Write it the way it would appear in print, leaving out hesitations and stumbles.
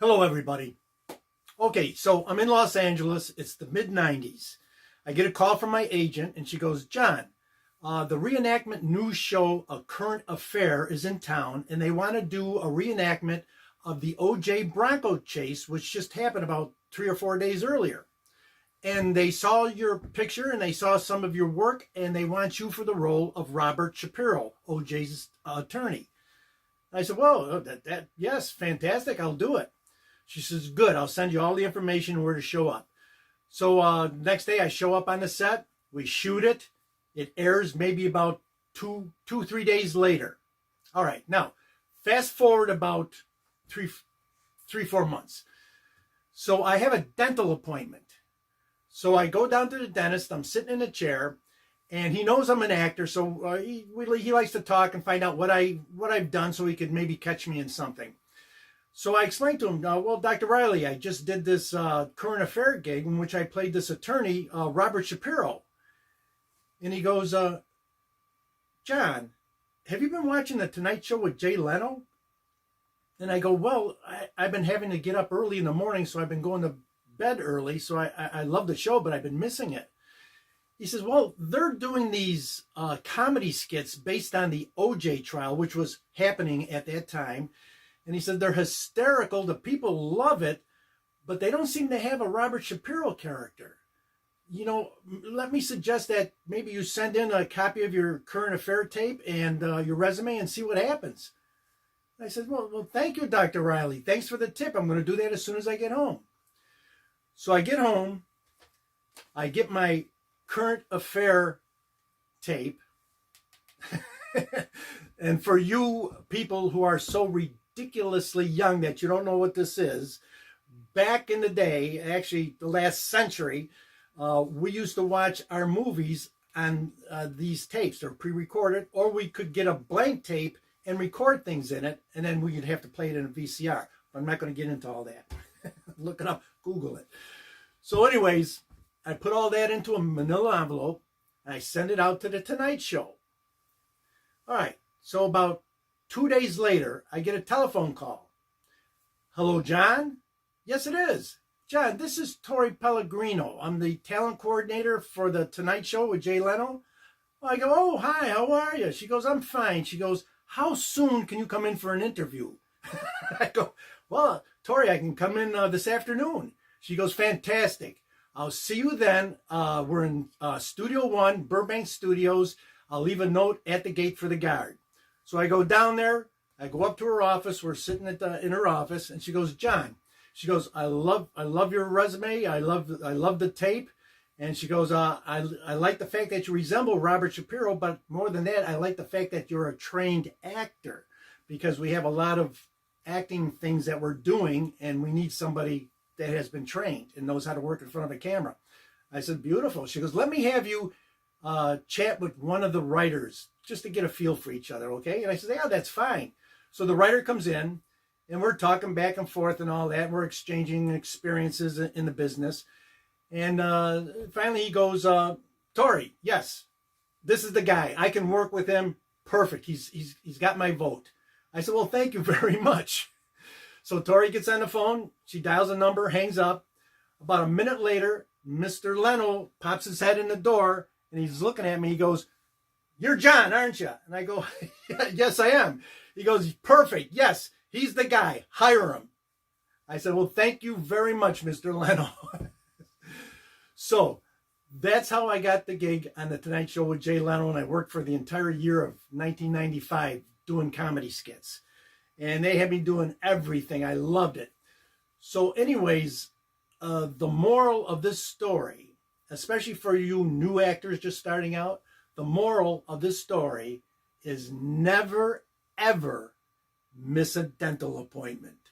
Hello, everybody. Okay, so I'm in Los Angeles. It's the mid-90s. I get a call from my agent, and she goes, John, the reenactment news show A Current Affair is in town, and they want to do a reenactment of the O.J. Bronco chase, which just happened about 3 or 4 days earlier. And they saw your picture, and they saw some of your work, and they want you for the role of Robert Shapiro, O.J.'s attorney. I said, well, yes, fantastic, I'll do it. She says, good, I'll send you all the information where to show up. So next day I show up on the set, we shoot it. It airs maybe about 3 days later. All right, now fast forward about 4 months. So I have a dental appointment. So I go down to the dentist, I'm sitting in a chair, and he knows I'm an actor, so he likes to talk and find out what I've done so he could maybe catch me in something. So I explained to him, well, Dr. Riley, I just did this current affair gig in which I played this attorney, Robert Shapiro. And he goes, John, have you been watching The Tonight Show with Jay Leno? And I go, well, I've been having to get up early in the morning, so I've been going to bed early. So I love the show, but I've been missing it. He says, well, they're doing these comedy skits based on the OJ trial, which was happening at that time. And he said, they're hysterical. The people love it, but they don't seem to have a Robert Shapiro character. You know, let me suggest that maybe you send in a copy of your current affair tape and your resume and see what happens. I said, well, thank you, Dr. Riley. Thanks for the tip. I'm going to do that as soon as I get home. So I get home. I get my current affair tape. And for you people who are so ridiculously young that you don't know what this is, back in the day, actually the last century, we used to watch our movies on these tapes. They're pre-recorded, or we could get a blank tape and record things in it, and then we'd have to play it in a VCR. But I'm not going to get into all that. Look it up, Google it. So anyways, I put all that into a manila envelope, and I send it out to The Tonight Show. All right, so about 2 days later, I get a telephone call. Hello, John? Yes, it is. John, this is Tori Pellegrino. I'm the talent coordinator for The Tonight Show with Jay Leno. I go, oh, hi, how are you? She goes, I'm fine. She goes, how soon can you come in for an interview? I go, well, Tori, I can come in this afternoon. She goes, fantastic. I'll see you then. We're in Studio 1, Burbank Studios. I'll leave a note at the gate for the guard. So I go down there. I go up to her office. We're sitting in her office, and she goes, John. She goes, I love your resume. I love the tape. And she goes, I like the fact that you resemble Robert Shapiro, but more than that, I like the fact that you're a trained actor, because we have a lot of acting things that we're doing, and we need somebody that has been trained and knows how to work in front of a camera. I said, beautiful. She goes, let me have you chat with one of the writers just to get a feel for each other, okay? And I said, yeah, that's fine. So the writer comes in, and we're talking back and forth and all that. We're exchanging experiences in the business. And finally he goes, Tori, yes, this is the guy. I can work with him. Perfect. He's got my vote. I said, well, thank you very much. So Tori gets on the phone. She dials a number, hangs up. About a minute later, Mr. Leno pops his head in the door, and he's looking at me. He goes, you're John, aren't you? And I go, yes, I am. He goes, perfect. Yes, he's the guy. Hire him. I said, well, thank you very much, Mr. Leno. So that's how I got the gig on The Tonight Show with Jay Leno, and I worked for the entire year of 1995 doing comedy skits. And they had me doing everything. I loved it. So anyways, the moral of this story, especially for you new actors just starting out, the moral of this story is never, ever miss a dental appointment.